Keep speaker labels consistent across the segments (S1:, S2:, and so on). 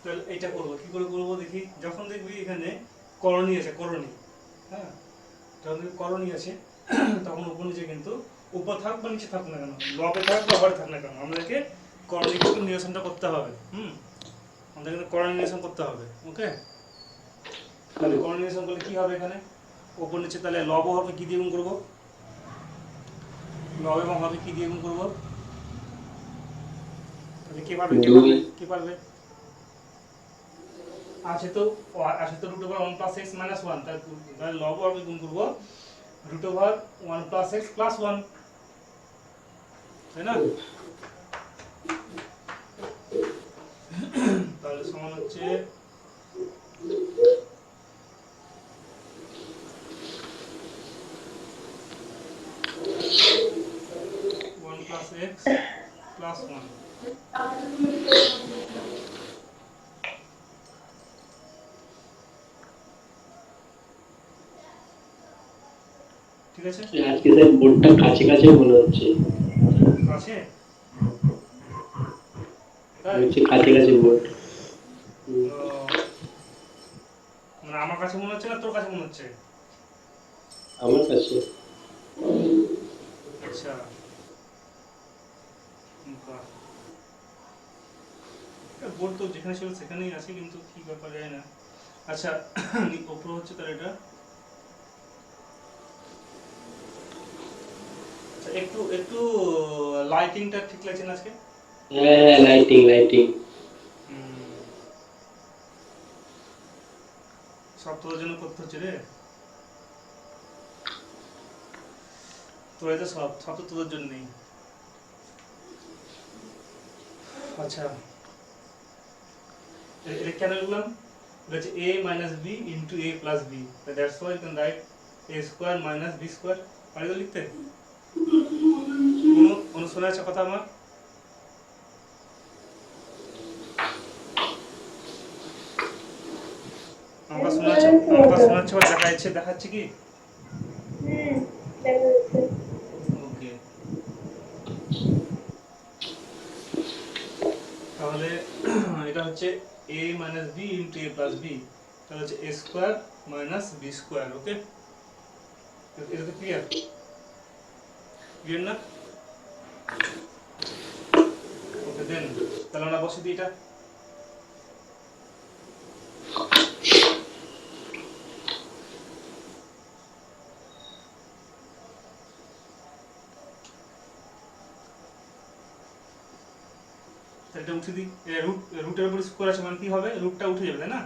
S1: তাহলে এটা করবো কি করে করবো দেখি। যখন দেখবি এখানে করণী আছে, করণী, হ্যাঁ, যখন দেখবি করণী আছে তখন উপর নিচে কিন্তু উপর থাক বা নিচে থাক না কেন, লবে থাক বা হরে থাক না কেন, আমাদেরকে করণী কিন্তু নিরসনটা করতে হবে। আমাদের কিন্তু করণী নিরসন করতে হবে। ওকে, তাহলে করণী নিরসন করলে কি হবে এখানে উপর নিচে, তাহলে লব হবে কি দিয়ে গুণ করবো, লব এবং হবে কি দিয়ে গুণ করবো, তাহলে কে পারবে কে
S2: 2
S1: পারবে কে পারবে? আছে তো, আছে তো root over one plus X minus one, তাহলে লব হবে গুণ করবো root over one plus X plus one, তাই না? তাহলে সমান হচ্ছে one plus X plus one. ঠিক আছে,
S2: আজকে স্যার বোর্ডটা কাছে কাছে মনে হচ্ছে।
S1: আছে তাই?
S2: হচ্ছে কাছে কাছে বোর্ড।
S1: ও, মানে আমার কাছে মনে হচ্ছে না তোর কাছে মনে হচ্ছে?
S2: আমার কাছে
S1: আচ্ছা, বাহ, বোর্ড তো যেখানে ছিল সেখানেই আছে, কিন্তু কি ব্যাপার যায় না। আচ্ছা, ওপর হচ্ছে তার এটা। আচ্ছা, একটু একটু লাইটিংটা ঠিক লাগছে না আজকে?
S2: হ্যাঁ, লাইটিং লাইটিং।
S1: হুম, সব তোদের জন্য করতে হচ্ছে রে, তোর তো সব সব তো তোদের জন্যই। আচ্ছা, এটা কেন লিখলাম? এটা হচ্ছে a minus B into A plus B, that's why you can write A square minus B square. পারি তো লিখতে? কোনো শোনা যাচ্ছে কথা আমার? আমাকে শোনা যাচ্ছে, আমাকে শোনা যাচ্ছে বা দেখা যাচ্ছে, দেখাচ্ছে কি? ওকে, তাহলে এটা হচ্ছে a minus B into A plus B, তাহলে হচ্ছে A square minus B square. Okay, এটা তো ক্লিয়ার, ক্লিয়ার না? ওকে দেন, তাহলে আমরা বসে দিই এটা। তাহলে এটা উঠে দিই, রুটের উপর স্কোয়ার আছে মানে কি হবে, রুটটা উঠে যাবে, তাই না?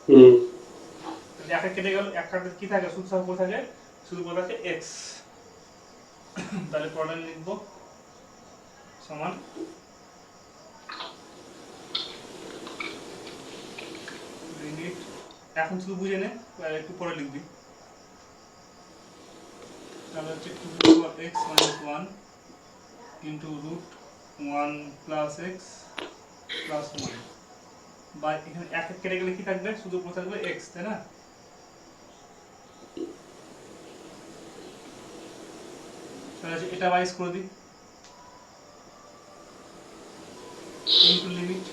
S2: হুম।
S1: তাহলে একটা কেটে গেল, একটা কি থাকে, শুধু সব পড়ে থাকে, শুধু পড়ে থাকে এক্স। তাহলে পরের লিখবো সমান লিমিট, এখন শুধু বুঝে নে, একটু পরে লিখবি। তাহলে হচ্ছে two to the power X minus one into root one plus X plus one, বা এখানে এক এক কেটে গেলে কি থাকবে, শুধু পড়ে থাকবে এক্স, তাই না? তাহলে হচ্ছে এটা বাইস করে দিই ইন্টু লিমিট,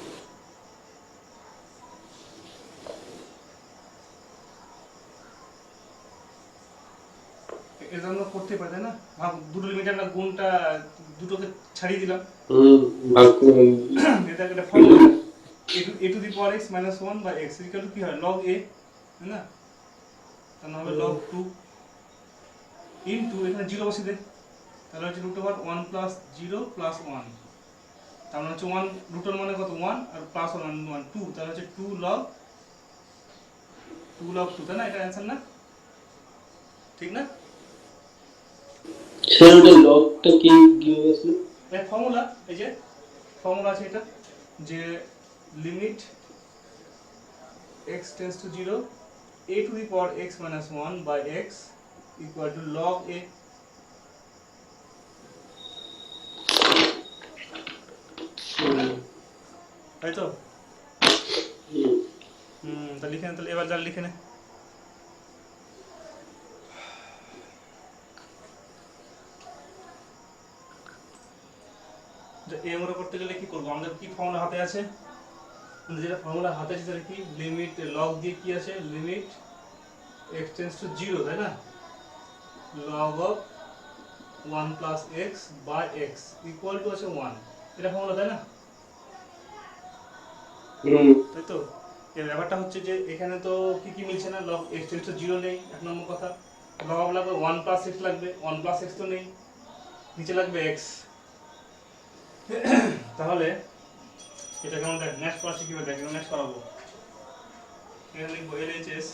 S1: এটা আমরা করতে পারি, তাই না? ভাব, দুটো লিমিট আমরা গুণটা দুটোকে ছাড়িয়ে দিলাম,
S2: হুম, ভাগ করে
S1: এটা একটা formula, A to the power X minus one বা এক্স ইকুয়াল টু কি হয়, লগ এ, তাই না? তাহলে হবে লগ টু ইন্টু, এখানে জিরো বসিয়ে দে, তাহলে হচ্ছে root over one plus zero plus one, তার মানে হচ্ছে ওয়ান, রুটের মানে কত ওয়ান, আর প্লাস ওয়ান ওয়ান টু, তাহলে হচ্ছে টু লগ টু, তাই না? এটা অ্যান্সার না, ঠিক না?
S2: স্যার ওটা লগটা কি হয়েছিল?
S1: এই ফর্মুলা, এই যে ফর্মুলা আছে এটা, যে limit x tends to 0, a to the power x minus 1 by x equal to log a, ঠিক না? তাই তো? তা লিখে নে, তাহলে এবার যা লিখে নে। এ আমরা করতে গেলে কি করবো, আমাদের কি ফর্মুলা হাতে আছে, যেটা ফর্মুলা হাতে আছে সেটা কি লিমিট লগ দিয়ে কি আছে লিমিট x টেন্ডস টু 0 তাই না log of 1 plus x by x equal to আছে 1 এটা ফর্মুলা তাই না তাই তো এর ব্যাপারটা হচ্ছে যে এখানে তো কি কি মিলছে না log x টেন্ডস টু 0 নেই এক নম্বর কথা log of লাগবে 1 plus x লাগবে 1 plus x তো নেই নিচে লাগবে x তাহলে এটা কেমন দেখ নেক্সট ক্লাসে কিভাবে দেখ নেক্সট করাবো এখানে লিখবো LHS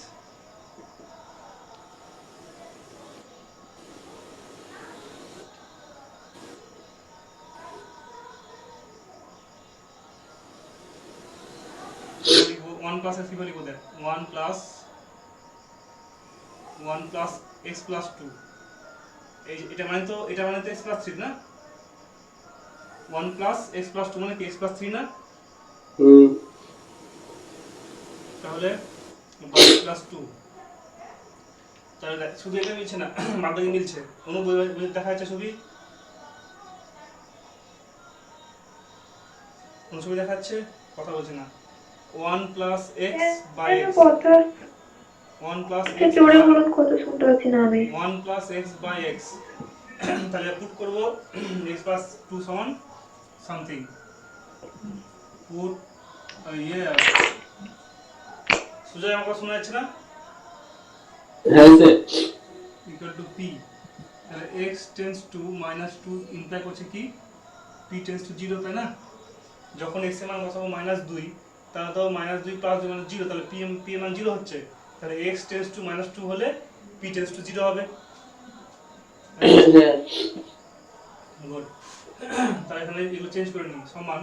S1: লিখবো 1 plus x কিভাবে লিখবো দেখ 1 plus x plus 2 এই এটা মানে তো x plus 3 না 1 plus x plus 2 মানে কি x plus 3 না তাহলে y plus 2 তাহলে দেখ শুধু এটা মিলছে না বাকি মিলছে কোনো বই দেখা যাচ্ছে ছবি কোন ছবি দেখাচ্ছে কথা বলছে না 1 plus x by x 1 plus x
S3: জোরে বলুন কত শুনতে পাচ্ছি না আমি
S1: 1 plus x by x তাহলে পুট করব x plus 2 সমান সামথিং পুট সুজয় আমার কথা শোনা যাচ্ছে না
S2: হ্যাঁ স্যার
S1: equal to p তাহলে x tends to minus 2 imply করছে কি p tends to 0 তাই না যখন x এর মান বসাবো -2 তাহলে তো -2 প্লাস 2 মানে 0 তাহলে p এর মান 0 হচ্ছে তাহলে x tends to -2 হলে p tends to 0 হবে গুড তাহলে এখানে এগুলো চেঞ্জ করে নিই সমান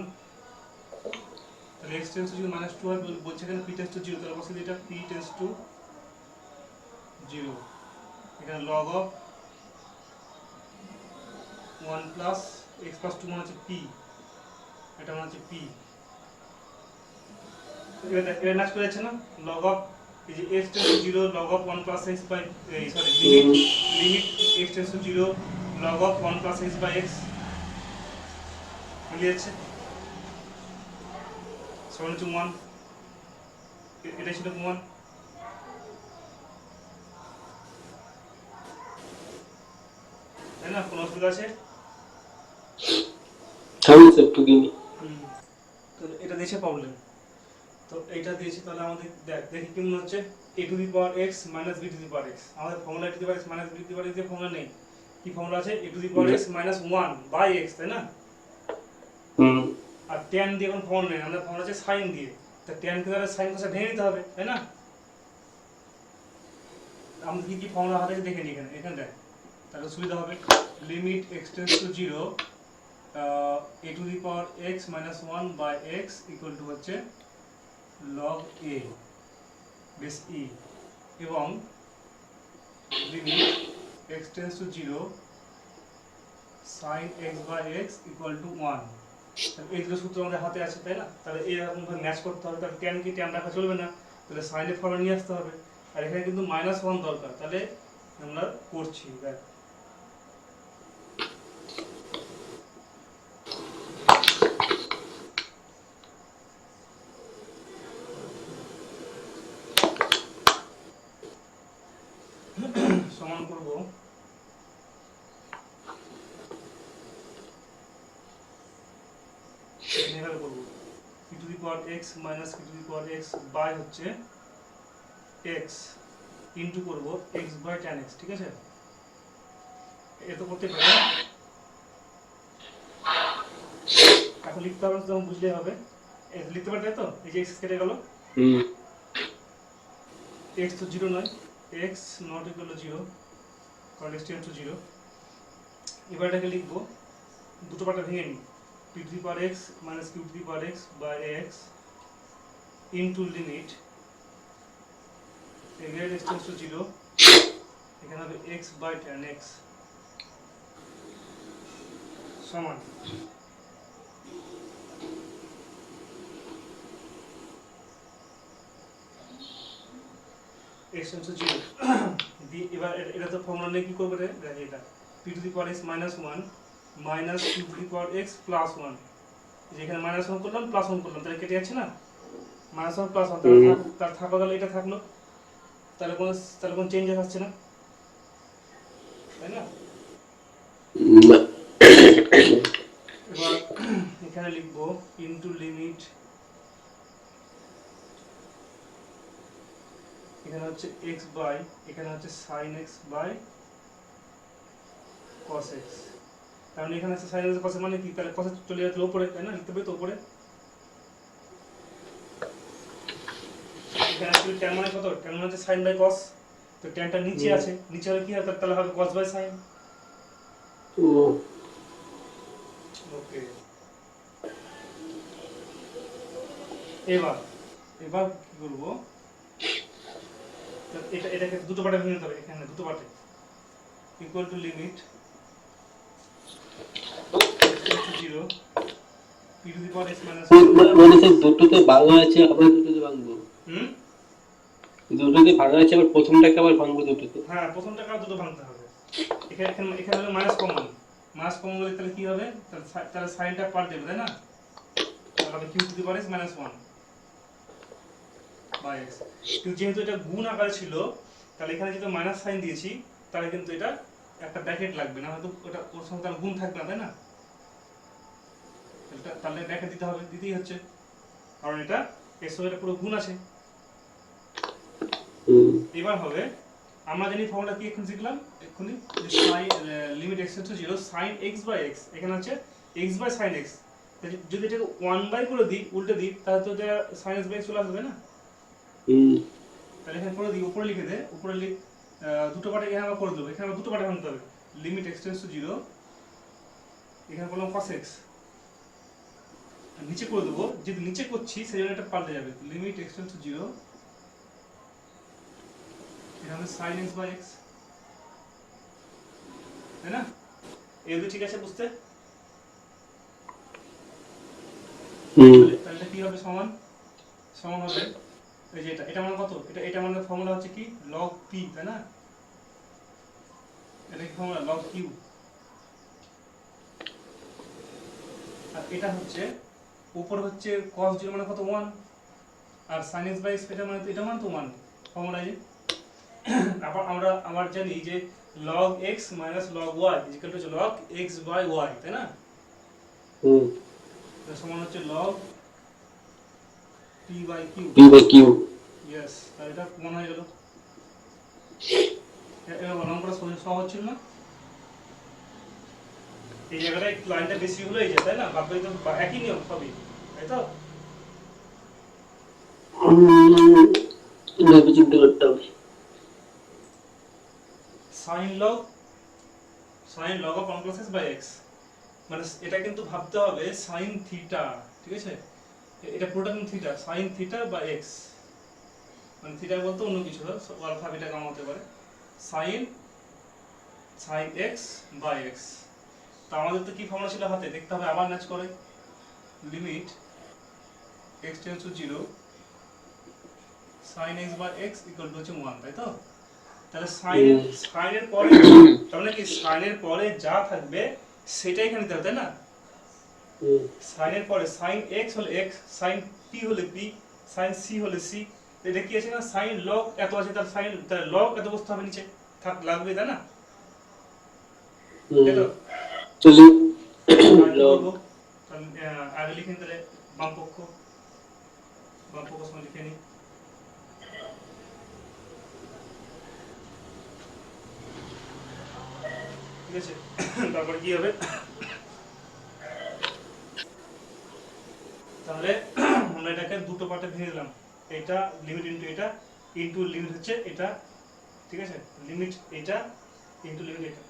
S1: তাহলে x tends to 0 -2 হয় বলছে এখানে p tends to 0 তাহলে বসে এটা p tends to 0 এখানে log of 1 plus x plus 2 মানে হচ্ছে p এটা মানে হচ্ছে p এটা নেক্সট করে যাচ্ছে না log of এই যে x tends to 0 log of 1 plus x by limit x tends to 0 log of 1 plus x by x মিলে যাচ্ছে সমান টু 1 এটা ছিল 1 তাই না কোনো অসুবিধা আছে
S2: থামুন স্যার একটু দিন
S1: তো এটা দিয়েছে প্রবলেম তো এইটা দিয়েছে তাহলে আমাদের দেখি কি মনে হচ্ছে a to the power x minus b to the power x আমাদের formula a to the power x minus b to the power x এর ফর্মুলা নেই কি ফর্মুলা আছে a to the power x minus 1 by x তাই না আর tan দিয়ে কোন formula নেই আমাদের ফর্মুলা আছে sin দিয়ে তা tan কে তাহলে sin cos ভেঙে নিতে হবে তাই না আমরা কি কি ফর্মুলা হাতে দেখে নিই এখানে দেখ তাহলে সুবিধা হবে limit x tends to 0 a to the power x minus 1 by x equal to হচ্ছে log a base e এবং limit x tends to 0 sin x by x equal to 1 এই দুটো সূত্র আমাদের হাতে আছে তাই না তাহলে এরকম ভাবে ম্যাচ করতে হবে তাহলে tan কি tan রাখা চলবে না তাহলে sin এর ফর্মুলা নিয়ে আসতে হবে আর এখানে কিন্তু -1 দরকার তাহলে আমরা করছি দেখ সমান করব এভাবে করব p to the power x minus p to the power x by হচ্ছে x ইনটু করব x by tan x ঠিক আছে এটা তো করতে পারি এখন লিখতে হবে তো বুঝলে হবে এই লিখতে পারবে তো এই যে x কেটে গেল x তো 0 নয় x not equal to 0 কারণ x tends to 0 এবার এটাকে লিখব দুটো পার্টে ভেঙে নিই p to the power x minus q to the power x by x into limit again x tends to 0 এখানে হবে x by tan x সমান x tends to 0 এবার এটা তো ফর্মুলা নিয়ে কি করবে রে দেখ এটা p to the power x minus 1 minus q to the power x plus 1 যেখানে -1 করলাম +1 করলাম তাহলে কেটে যাচ্ছে না মাইনাস ওয়ান প্লাস ওয়ান তার থাকলো, তাহলে এটা থাকলো, তাহলে কোনো চেঞ্জেস আসছে না, তাই না?
S2: না।
S1: এবার এখানে লিখবো ইনটু লিমিট, এখানে হচ্ছে x বাই, এখানে হচ্ছে sin x by cos x। তার মানে এখানে আছে sin x cos মানে কি, তাহলে cos চলে যাচ্ছে উপরে, তাই না? লিখতে পারি তো উপরে। এখানে অ্যাকচুয়ালি tan মানে কত? tan মানে হচ্ছে sin বাই cos, তো tan টা নিচে আছে, নিচে হলে কি হবে, তাহলে হবে cos বাই sin।
S2: ও
S1: ওকে, এবার এবার কি করব, এটাকে দুটো পার্টে ভেঙে নিতে হবে, এখানে দুটো পার্টে, equal to limit x → 0 p two the power x minus
S2: মানে স্যার দুটোতে ভাঙা আছে, আবার দুটোতে ভাঙবো?
S1: হুম,
S2: দুটোতে ভাঙা আছে, আবার প্রথমটাকে আবার ভাঙবো দুটোতে?
S1: হ্যাঁ প্রথমটা কার দুটো ভাঙতে হবে। এখানে এখানে এখানে হলো মাইনাস কমন, মাইনাস কমন বলে তাহলে কি হবে, তাহলে সাইনটা পাল্ট দেবে, তাই না? তাহলে হবে q to the power x মাইনাস 1 বাই x। কিন্তু যেহেতু এটা গুণ আকারে ছিল, তাহলে এখানে যেহেতু মাইনাস সাইন দিয়েছি, তাহলে কিন্তু এটা একটা ব্র্যাকেট লাগবে না, হয়তো ওটা ওর সঙ্গে তার গুণ থাকবে না, তাই না? তাহলে ব্র্যাকেট দিতে হবে, দিতেই হচ্ছে, কারণ এটা এর সঙ্গে এটা পুরো গুণ আছে। এবার হবে, আমরা জানি ফর্মুলা কি এখন শিখলাম এক্ষুনি, sin limit x → 0 sin x by x, এখানে হচ্ছে x বাই sin x, যদি এটাকে 1 বাই করে দিই, উল্টে দিই, তাহলে তো এটা sin x বাই x চলে আসবে না? তাহলে এখানে করে দিই, উপরে লিখে দে, উপরে লিখ, দুটো পার্টে এখানে আমরা করে দেবো, এখানে আমরা দুটো পার্টে ভাঙতে হবে, লিমিট x → 0, এখানে করলাম cos x, নিচে করে দেবো, যদি নিচে করছি সেই জন্য এটা পাল্টে যাবে, লিমিট x → 0, এখানে sin x বাই x, তাই না? এই দুটো ঠিক আছে বুঝতে? তাহলে কি হবে, সমান সমান হবে এই যে এটা মানে কত, এটা মানে ফর্মুলা হচ্ছে কি log p, তাই না? এটা কি ফর্মুলা log q, আর এটা হচ্ছে উপর হচ্ছে cos 0 মানে কত 1, আর sin x বাই x এটা মানে তো 1, ফর্মুলা এই যে। আমরা আবার জানি যে log x minus log y = log x by y, তাই না? এটা সমান হচ্ছে log p by q। Yes, তাহলে এটা প্রমাণ হয়ে গেল। এবার অঙ্কটা সহজ ছিল না? এই জায়গাটা একটু লাইনটা বেশি হলো, এই যে, তাই না? ভাববে তো একই নিয়ম সবই, তাই তো?
S2: চিন্তা করতে হবে।
S1: sin log of 1 plus x by x, মানে এটা কিন্তু ভাবতে হবে sin থিটা, ঠিক আছে? এটা পুরোটা কিন্তু theta, sin theta by x, মানে থিটা বলতে অন্য কিছু না, আলফা বিটা গামা হতে পারে, sin x বাই x। তো আমাদের তো কি ফর্মুলা ছিল হাতে, দেখতে হবে আবার ম্যাচ করে, limit x → 0 sin x by x = হচ্ছে 1, তাই তো? তাহলে sin এর পরে, তার মানে কি sin এর পরে যা থাকবে সেটাই এখানে দিতে হবে, তাই না? sin এর পরে sin x হলে x, sin p হলে p, sin c হলে c, এটা কি আছে না, sin log এত আছে, তার sin, তার log এত বসতে হবে নিচে, থাক লাগবে, তাই না? তাই তো?
S2: চলি
S1: log আগে লিখেন, তাহলে বাম পক্ষ সময় লিখে নিই, ঠিক আছে? তারপর কি হবে, তাহলে আমরা এটাকে দুটো পার্টে ভেঙে দিলাম, এটা লিমিট ইনটু এটা, ইনটু লিমিট হচ্ছে এটা, ঠিক আছে? লিমিট এটা ইনটু লিমিট এটা।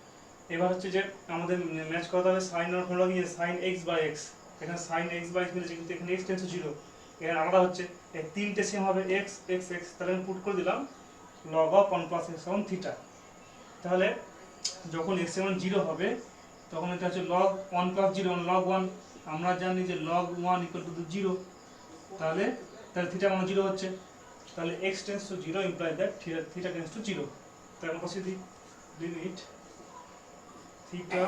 S1: এবার হচ্ছে যে আমাদের ম্যাচ করতে হবে sin এর ফর্মুলা কি, sin x বাই x, এখানে sin x বাই x মিলেছে, কিন্তু এখানে x → 0, এখানে আমরা হচ্ছে এই তিনটে সেম হবে x x x, তাহলে আমি পুট করে দিলাম log of 1 plus x সমান থিটা। তাহলে যখন x সমান 0 হবে তখন এটা হচ্ছে log 1 plus 0 মানে log 1, আমরা জানি যে log 1 = 0, তাহলে থিটা মানে 0 হচ্ছে, তাহলে x → 0 implies that theta tends to 0। তাহলে আমরা বসিয়ে দিই লিমিট থিটা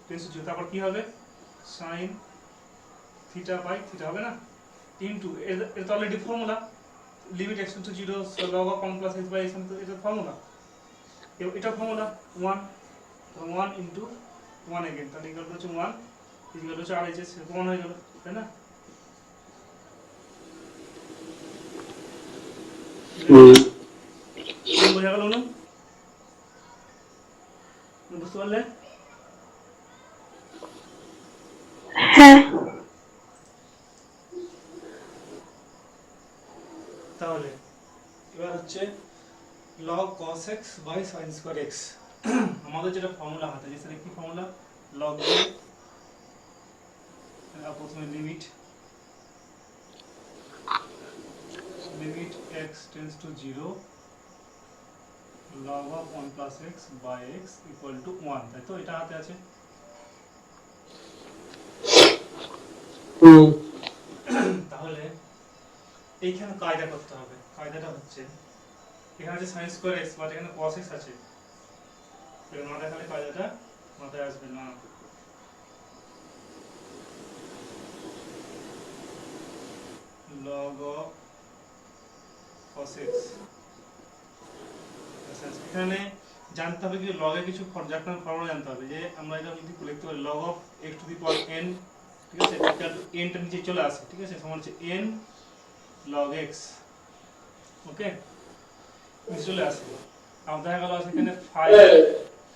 S1: টেন্স টু 0, তারপর কি হবে, sin থিটা বাই থিটা হবে না, ইনটু এটা তো already formula, limit x → 0 log of 1 plus x by x, এটা ফর্মুলা, এটা ফর্মুলা 1, তো 1 ইনটু 1 अगेन, তাহলে ইকুয়াল হচ্ছে 1 ইকুয়াল হচ্ছে RHS, প্রমাণ হয়ে গেল, তাই না? বোঝা গেল না? বুঝতে পারলে?
S3: হ্যাঁ।
S1: তাহলে এবার হচ্ছে log cos x by sin square x আমাদের যেটা ফর্মুলা হাতে আছে, সেটা কি ফর্মুলা? log দিয়ে প্রথমে limit x tends to 0 log of 1 plus x by x equal to 1, তাই তো? এটা হাতে আছে। তাহলে এইখানে কায়দা করতে হবে। কায়দাটা হচ্ছে এখানে আছে sin square x, বাট এখানে cos x আছে, এর মাথায় খালি কায়দাটা মাথায় আসবে না। log of cos x, এখানে জানতে হবে কি লগ এর কিছু ফর্মুলা জানতে হবে, যে আমরা এটা যদি লিখতে পারি log of x to the power n, ঠিক আছে, এটা n টা নিচে চলে আসে, ঠিক আছে, সমান হচ্ছে n log x, ওকে, নিচে চলে আসে। আর দেখা গেল আছে এখানে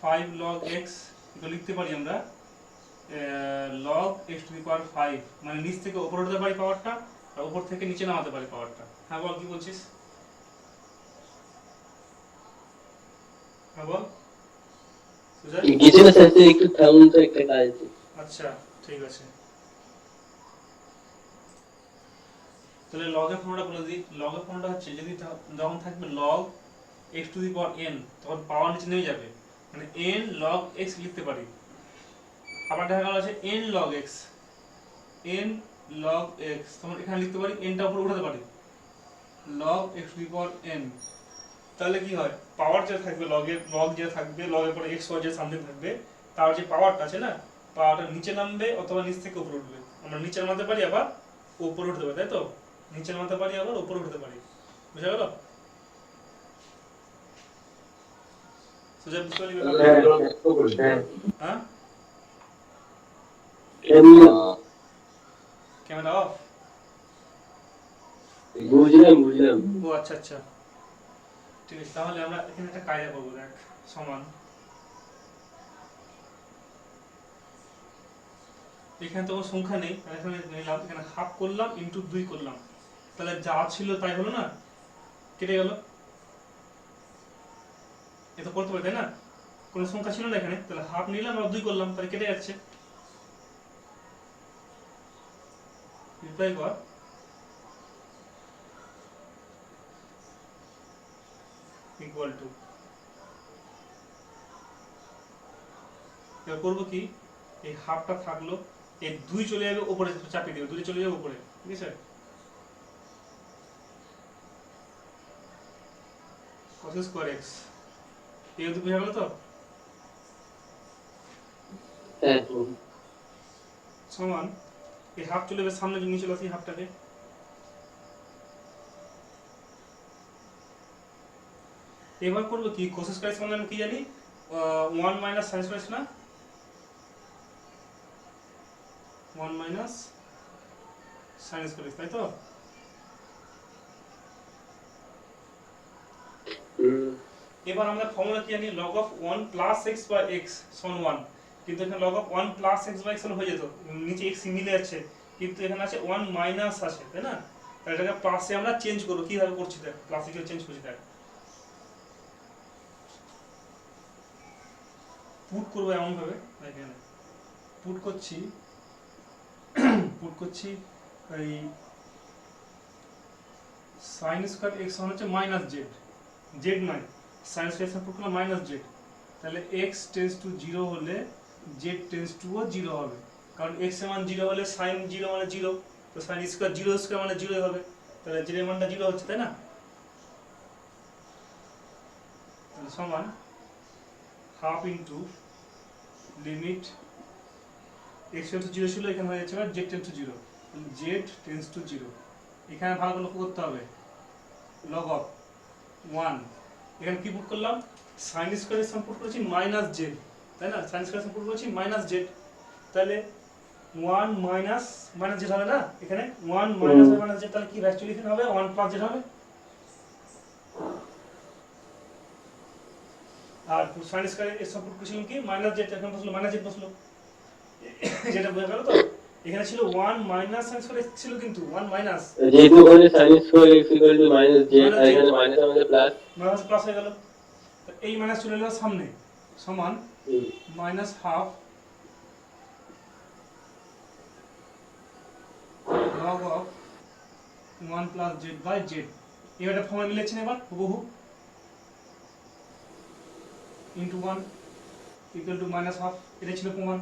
S1: 5 log x, এটা লিখতে পারি আমরা log x to the power 5, মানে নিচ থেকে উপরে উঠতে পারি পাওয়ারটা, আর উপর থেকে নিচে নামাতে পারি পাওয়ারটা। হ্যাঁ বল, কি বলছিস? হ্যাঁ বল সুজয়।
S2: কিছু না স্যার, একটু থামুন তো, একটা কাজ আছে।
S1: আচ্ছা ঠিক আছে, তাহলে log এর ফর্মুলাটা বলে দিই। log এর ফর্মুলাটা হচ্ছে, যদি যখন থাকবে log x to the power n, তখন পাওয়ার নিচে নেমে যাবে, মানে n log x লিখতে পারি। আবার দেখা গেল আছে n log x, n log x, তখন এখানে লিখতে পারি n টা উপরে উঠাতে পারি log x to the power n। তাহলে কি হয়, পাওয়ার যেটা থাকবে log যেটা থাকবে, log এর পরে x y যে সামনে থাকবে, তার যে পাওয়ারটা আছে না, পাওয়ারটা নিচে নামবে অথবা নিচ থেকে উপরে উঠবে। আমরা নিচে নামাতে পারি, আবার উপরে উঠতে পারি, তাই তো? নিচে নামাতে পারি, আবার উপরে উঠতে পারি। বুঝা গেল? সুজয় বুঝতে পারলি ব্যাপারটা? হ্যাঁ, ক্যামেরা অফ?
S2: বুঝলাম।
S1: ও আচ্ছা আচ্ছা, ঠিক আছে। তাহলে আমরা এখানে একটা কায়দা করবো, দেখ, সমান, এখানে তো কোনো সংখ্যা নেই, এখানে নিলাম, এখানে হাফ করলাম ইনটু 2 করলাম, তাহলে যা ছিল তাই হলো না, কেটে গেল। এ তো করতে পারি, তাই না? কোনো সংখ্যা ছিল না এখানে, তাহলে হাফ নিলাম আর 2 করলাম, তাহলে কেটে যাচ্ছে। রিপ্লাই কর। ইকুয়াল টু, এবার করবো কি, এই হাফটা থাকলো, এই 2 চলে যাবে উপরে, চাপিয়ে দেবে, 2 চলে যাবে উপরে, ঠিক আছে? cos স্কয়ার x, এই অবধি বোঝা গেল তো?
S2: হ্যাঁ,
S1: সমান, এই হাফ চলে যাবে সামনে, নিয়ে চলে আসি হাফটাকে, এবার করবো কি, cos স্কয়ার সমান আমি কি জানি, 1 মাইনাস sin স্কয়ার না, 1 মাইনাস sin স্কয়ার, তাই তো? এবার আমরা ফর্মুলা কি জানি, log of 1 plus x by x সমান 1, কিন্তু এখানে log of 1 plus x by x হয়ে যেত, নিচে x মিলে যাচ্ছে, কিন্তু এখানে আছে 1 মাইনাস আছে, তাই না? তাহলে এটাকে প্লাসে আমরা চেঞ্জ করব, কিভাবে করছি দেখ, প্লাসে কি চেঞ্জ করছি দেখ, পুট করব এমন ভাবে, এখানে পুট করছি এই sin স্কয়ার x সমান হচ্ছে মাইনাস z, z নয়, sin স্কয়ার পুট করলে মাইনাস z, তাহলে x টেন্ডস টু 0 হলে z টেন্ডস টু 0 হবে, কারণ x এর মান 0 হলে sin 0 মানে 0, তো sin স্কয়ার 0 স্কয়ার মানে 0 হবে, তাহলে z এর মানটা 0 হচ্ছে, তাই না? তাহলে সমান half into limit x tends to 0 ছিল, এখানে হয়ে যাচ্ছে z tends to 0, z tends to 0, এখানে ভালো করে লক্ষ্য করতে হবে লগ অফ 1, এখানে কি পুট করলাম sin স্কয়ারের সমান পুট করেছি মাইনাস জেড, তাই না? sin স্কয়ারের সমান পুট করেছি মাইনাস জেড, তাহলে 1 মাইনাস মাইনাস জেড হবে না এখানে 1 মাইনাস মাইনাস জেড, তাহলে কি অ্যাকচুয়ালি এখানে হবে 1 প্লাস জেড হবে। আর sin স্কয়ারের এর সমান পুট করেছিলাম কি মাইনাস জেড, এখানে বসলো মাইনাস জেড বসলো, যেটা বোঝা গেল তো। এখানে ছিল 1 মাইনাস sin স্কয়ার ছিল কিন্তু 1 মাইনাস,
S2: যেহেতু ওখানে sin square x minus j আর এখানে মাইনাস আমাদের প্লাস
S1: মাইনাস প্লাস হয়ে গেল, তো এই মাইনাস চলে এলো সামনে সমান minus half log of 1 plus z by z। এবারে ফর্মে মিলেছে না এবার হুবহু into 1 equal two minus half, এটা ছিল প্রমাণ,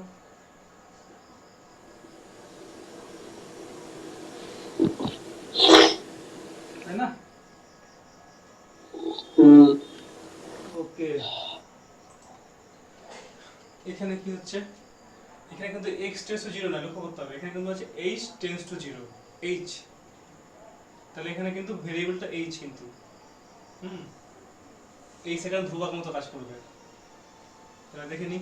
S1: তাই না? ওকে, এখানে কি হচ্ছে, এখানে কিন্তু x টেন্ডস টু 0 না, লক্ষ্য করতে হবে এখানে কিন্তু হচ্ছে h টেন্ডস টু 0 h, তাহলে এখানে কিন্তু ভেরিয়েবলটা h কিন্তু এই সেকেন্ড ধ্রুবক মতো কাজ করবে, তাহলে দেখে নি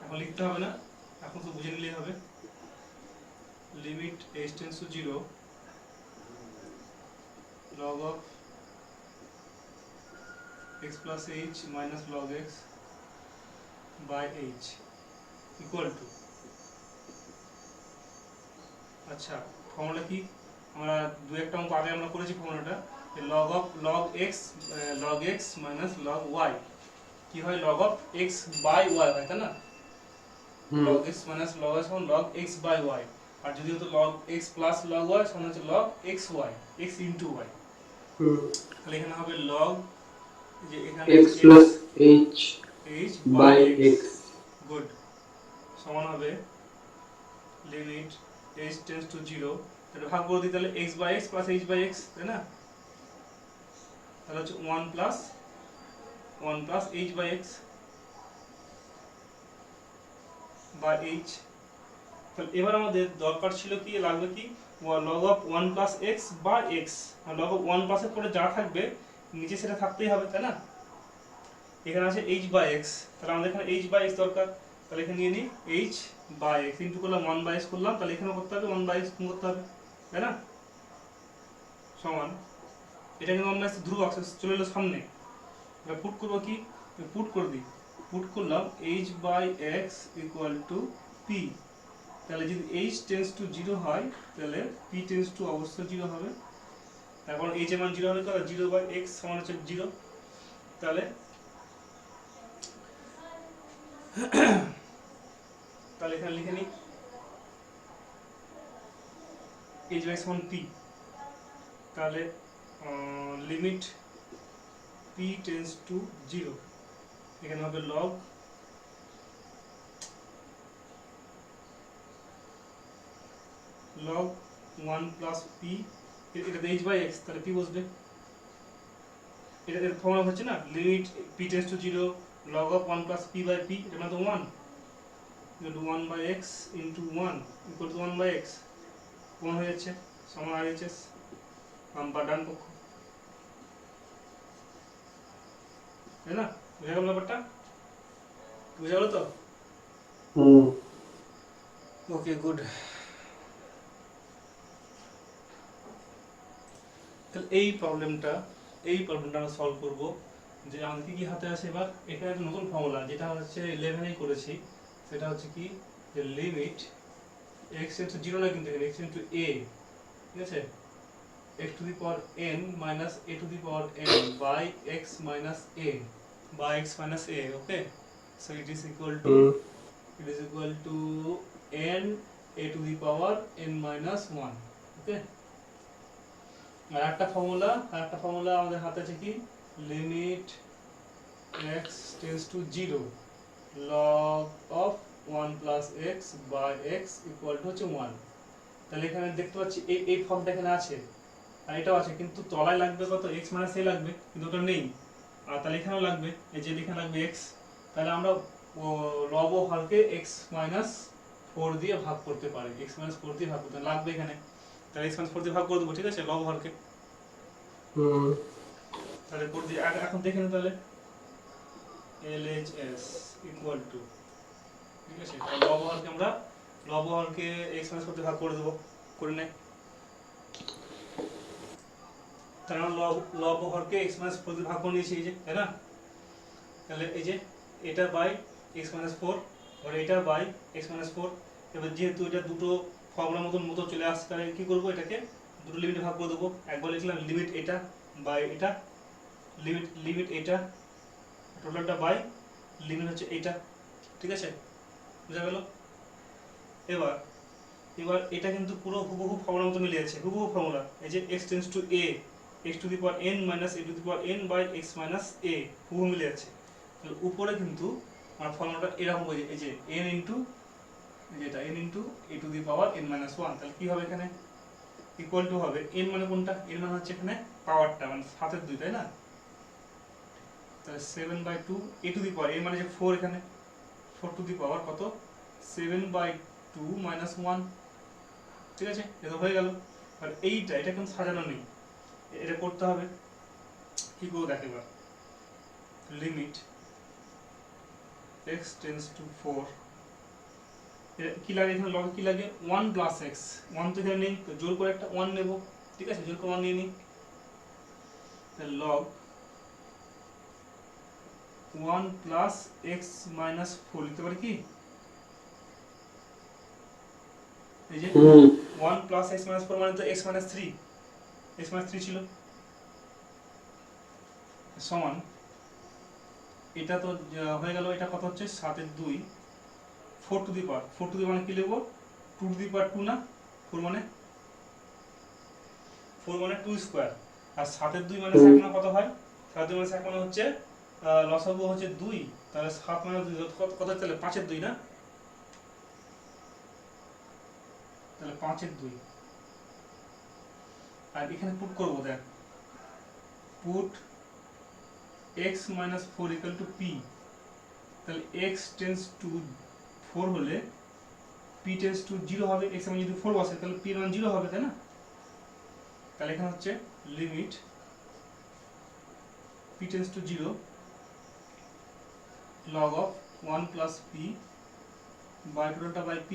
S1: এখন লিখতে হবে না, এখন তো বুঝে নিলেই হবে। Limit h tends to 0 log of x plus h minus log x by h equal to, আচ্ছা ফর্মুলা কি, আমরা দু একটা অঙ্ক আগে আমরা করেছি ফর্মুলাটা, log of log x minus log y কি হয় log of x by y হয়, তাই না? log x minus log y সমান log x by y, আর যদি হতো log x plus log y সমান হচ্ছে log xy x into y, তাহলে এখানে হবে log যে এখানে
S2: x plus h
S1: h
S2: by x
S1: good সমান হবে লিমিট h টেন্ডস টু 0, তাহলে ভাগ করে দিই তাহলে x by x plus h by x, তাই না? তাহলে হচ্ছে 1 plus h by x by h। তাহলে এবার আমাদের দরকার ছিল কি, লাগবে কি log of 1 plus x by x, R log of 1 plus এর পরে যা থাকবে নিচে সেটা থাকতেই হবে, তাই না? এখানে আছে h by x, তাহলে আমাদের এখানে h by x দরকার, তাহলে এখানে নিয়ে নিই h by x ইনটু করলাম 1 by x করলাম, তাহলে এখানেও করতে হবে 1 by x করতে হবে, তাই না? সমান এটা কিন্তু 1 by x ধ্রুবক চলে এলো সামনে, এবার পুট করবো কি, পুট করে দিই, পুট করলাম h by x equal to p, তাহলে যদি h টেন্ডস টু 0 হয় তাহলে p টেন্ডস টু অবশ্যই 0 হবে, তারপর h এর মান 0 হলে তো 0 by x সমান হচ্ছে 0, তাহলে তাহলে এখানে লিখে নিই h by x সমান p, তাহলে লিমিট p টেন্ডস টু 0 এখানে হবে log log 1 plus p, এটা h by x, তাহলে p বসবে, এটা এর ফর্মুলা হচ্ছে না limit p tends to 0 log of 1 plus p by p, এটা মানে তো 1 equal to 1 by x into 1 equal to 1 by x, কোন হয়ে যাচ্ছে সমান RHS বা ডান পক্ষ, তাই না? বুঝা গেল ব্যাপারটা, বুঝা গেল তো? ওকে গুড, তাহলে এই প্রবলেমটা আমরা সলভ করব, যে আমাদের কি কি হাতে আছে এবার, এখানে একটা নতুন ফর্মুলা যেটা হচ্ছে 11 এ করেছি, সেটা হচ্ছে কি যে লিমিট x টেন্ডস টু 0 না কিন্তু এখানে x টেন্ডস টু a, ঠিক আছে, x to the power n minus a to the power n by x minus a by x minus a, okay, so it is equal to n a to the power n minus 1, okay। আর একটা formula আমাদের হাতে আছে কি limit x tends to 0 log of 1 plus x by x equal to হচ্ছে 1, তাহলে এখানে দেখতে পাচ্ছি এই ফর্মটা এখানে আছে আর এটাও আছে, কিন্তু তলায় লাগবে কত x minus a লাগবে, কিন্তু ওটা নেই, আর তাহলে এখানেও লাগবে এই যে এখানে লাগবে x, তাহলে আমরা ও লব ও হরকে x মাইনাস 4 দিয়ে ভাগ করতে পারে, x মাইনাস 4 দিয়ে ভাগ করতে লাগবে এখানে, তাহলে x মাইনাস 4 দিয়ে ভাগ করে দেবো, ঠিক আছে, লব হরকে। তাহলে করে দিই, এখন দেখে নিন তাহলে LHS ইকুয়াল টু, ঠিক আছে, তাহলে লব হরকে আমরা লব হরকে x মাইনাস 4 দিয়ে ভাগ করে দেবো, করে নেই। তাহলে আমরা লব হরকে x মাইনাস 4 দিয়ে ভাগ করে নিয়েছি, এই যে, তাই না? তাহলে এই যে এটা বাই x মাইনাস 4 আর এটা বাই x মাইনাস 4। এবার যেহেতু এটা দুটো ফর্মুলার মতো চলে আসছে, তাহলে কি করব, এটাকে দুটো লিমিটে ভাগ করে দেবো। একবার লিখলাম লিমিট এটা বাই এটা, লিমিট এটা টোটালটা বাই লিমিট হচ্ছে এটা, ঠিক আছে, বুঝা গেল? এবার এটা কিন্তু পুরো হুবহু ফর্মুলার মতো মিলে যাচ্ছে, হুবহু ফর্মুলা। এই যে x tends to a, x to the power n minus a to the power n by x minus a হুবহু মিলে যাচ্ছে। তাহলে উপরে কিন্তু আমার ফর্মুলাটা এরকম হয়ে যায়, এই যে n ইনটু যেটা n into a to the power n minus 1। তাহলে কি হবে এখানে, ইকুয়াল টু হবে n মানে কোনটা, n মানে হচ্ছে এখানে পাওয়ারটা, মানে 7/2, তাই না? তাহলে 7/2 a to the power, n মানে যে 4, এখানে 4 টু দি পাওয়ার কত, 7/2 মাইনাস 1, ঠিক আছে, এটা হয়ে গেল। আর এটা কিন্তু সাজানো নেই, এটা করতে হবে। কি করবো দেখ এবার, লিমিট x টেন্ডস টু 4, কি লাগে এখানে, লগে কি লাগে, 1 প্লাস x, 1 তো এখানে নেই, তো জোর করে একটা 1 নেব, ঠিক আছে, জোর করে 1 নিয়ে নিই। তাহলে লগ 1 প্লাস x মাইনাস 4 লিখতে পারি কি, এই যে 1 প্লাস x মাইনাস 4 মানে তো x মাইনাস 3 ছিল, সমান এটা তো হয়ে গেল, এটা কত হচ্ছে 7/2, 4 two the power, 4 to the মানে কি লিখবো, 2 টু দি পাওয়ার 2 না, 4 মানে 2 স্কয়ার, আর 7/2 মানে 1 মানে কত হয়, 7/2 মানে 1 মানে হচ্ছে লসাগু হচ্ছে 2, তাহলে 7 মানে 2 কত, তাহলে 5/2 না, তাহলে 5/2। আর এখানে পুট করব, দেখ put x minus 4 equal to p, তাহলে x টেন্ডস টু 4 হলে p টেন্ডস টু 0 হবে, x এর মান যদি 4 বসে তাহলে p এর মান 0 হবে, তাই না? তাহলে এখানে হচ্ছে limit p tends to 0 log of 1 plus p by টোটালটা বাই p,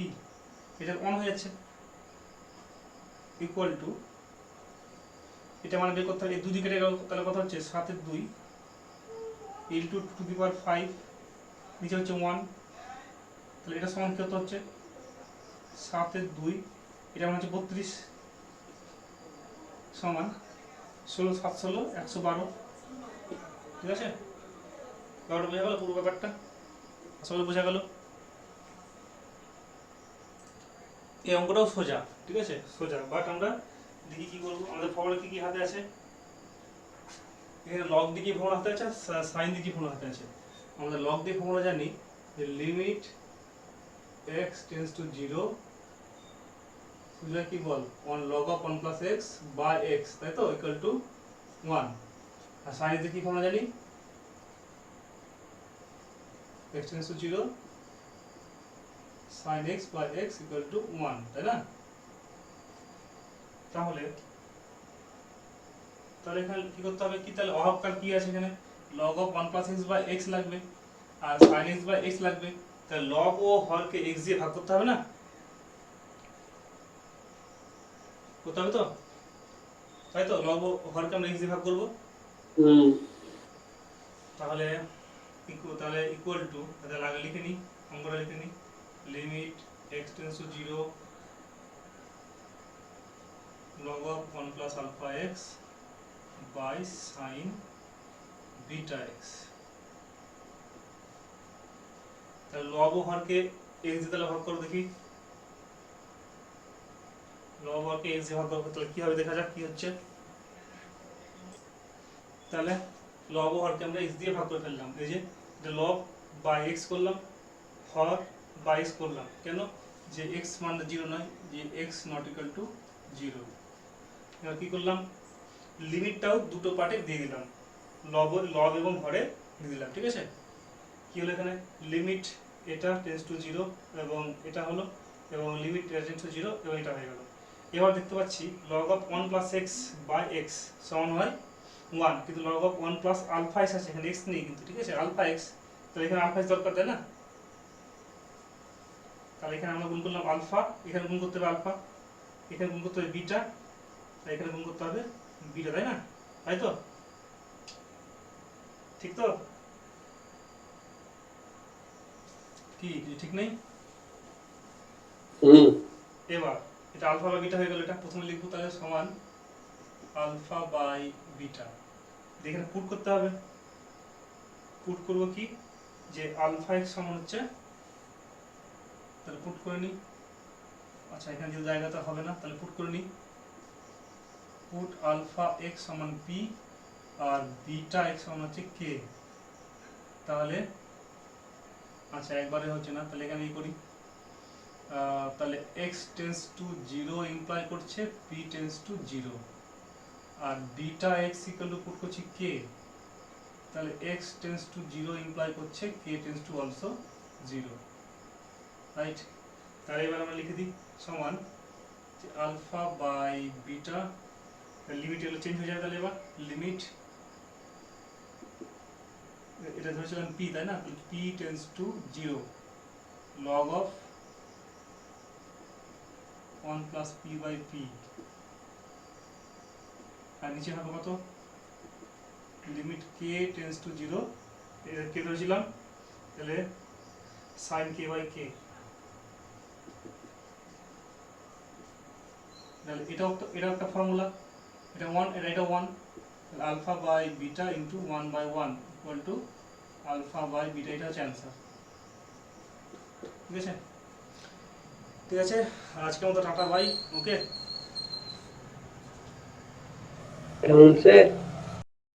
S1: এটা 1 হয়ে যাচ্ছে, ইকুয়াল টু, এটা মানে বের করতে হবে, এই দুই কেটে গেল, তাহলে কত হচ্ছে 7/2 ইনটু 2 টু দি পাওয়ার 5, নিচে হচ্ছে 1, তাহলে এটা সমান কত হচ্ছে 7/2, এটা মানে হচ্ছে 32, সমান 16 7 16 112, ঠিক আছে, ব্যাপারটা বোঝা গেল, পুরো ব্যাপারটা আসলে বোঝা গেল। এই অঙ্কটাও সোজা, ঠিক আছে, সোজা, বাট আমরা দেখি কি করবো, আমাদের ফর্মুলা কি হাতে আছে, এখানে লগ দিয়ে কি ফর্মুলা হাতে আছে, সাইন দিয়ে কি ফর্মুলা হাতে আছে। আমাদের লগ দিয়ে ফর্মুলা জানি যে লিমিট x টেন্ডস টু 0 সোজা কি বল 1 log of 1 plus x by x, তাই তো, ইকুয়াল টু 1। আর সাইন দিয়ে কি ফর্মুলা জানি, x tends to 0 sin x by x equal to 1, তাই না? তাহলে এখানে কি করতে হবে, কি তাহলে অহংকার কি আছে, এখানে log of 1 plus x by x লাগবে আর sin x by x লাগবে, তাহলে log ও হরকে x দিয়ে ভাগ করতে হবে না, করতে হবে তো, তাই তো, log ও হরকে আমরা x দিয়ে ভাগ করব। তাহলে ইকুয়াল টু, তাহলে আগে লিখে নিই, অঙ্কটা লিখে নিই, limit x tends to 0 log of 1 plus alpha x by sin beta x, তাহলে log ও হরকে x দিয়ে তাহলে ভাগ করো, দেখি log হরকে x দিয়ে ভাগ করো, তাহলে কি হবে দেখা যাক কি হচ্ছে। তাহলে log ও হরকে আমরা x দিয়ে ভাগ করে ফেললাম, এই যে এটা log বাই x করলাম, হর বাই x করলাম, কেন, যে x মান 0 নয়, যে x নট ইকুয়াল টু 0। এবার কি করলাম, লিমিটটাও দুটো পার্টে দিয়ে দিলাম, লব এবং হরে দিয়ে দিলাম, ঠিক আছে, কি কি হলো এখানে লিমিট এটা টেন্স টু 0 এবং এটা হলো এবং লিমিট এটা টেন্স টু 0 এবং এটা হয়ে গেল। এবার দেখতে পাচ্ছি log of 1 plus x by x সমান হয় 1, কিন্তু log of 1 plus alpha x আছে, এখানে x নেই কিন্তু, ঠিক আছে, alpha x, তাহলে এখানে alpha x দরকার, তাই না? তাহলে এখানে আমরা গুণ করলাম আলফা, এখানে গুণ করতে হবে আলফা, এখানে গুণ করতে হবে বিটা, তাই এখানে গুণ করতে হবে বিটা, তাই না? তাই তো, ঠিক তো? কি কিছু ঠিক নেই? এবার এটা আলফা বা বিটা হয়ে গেল, এটা প্রথমে লিখবো, তাহলে সমান আলফা বাই বিটা। এখানে পুট করতে হবে, পুট করব কি, যে আলফা এক্স সমান হচ্ছে, তাহলে পুট করে নিই। আচ্ছা এখানে যে জায়গাটা হবে না, তাহলে পুট করে নিই, পুট আলফা এক্স সমান পি আর বিটা এক্স সমান হচ্ছে কে। তাহলে আচ্ছা একবারে হচ্ছে না, তাহলে এখানে করি, তাহলে এক্স টেন্স টু 0 ইমপ্লাই করছে পি টেন্স টু 0, আর beta X equal to put করছি কে, তাহলে এক্স টেন্স টু 0 ইমপ্লাই করছে K tends to also 0, right? তাহলে এবার আমরা লিখে দিই সমান আলফা বাই বিটা, লিমিট এগুলো চেঞ্জ হয়ে যাবে, তাহলে এবার লিমিট, এটা ধরেছিলাম পি, তাই না, P tends to 0 log of 1 plus P by P, আর নিচে হবে কত, লিমিট কে টেন্স টু 0, এটা কে ধরেছিলাম, তাহলে সাইন কে বাই কে, তাহলে এটা একটা ফর্মুলা, এটা 1, এটা 1, তাহলে alpha by beta into 1 by 1 equal to alpha by beta, এটা হচ্ছে অ্যান্সার। ঠিক আছে, ঠিক আছে, আজকের মতো টাটা বাই, ওকে।
S2: কেমন সে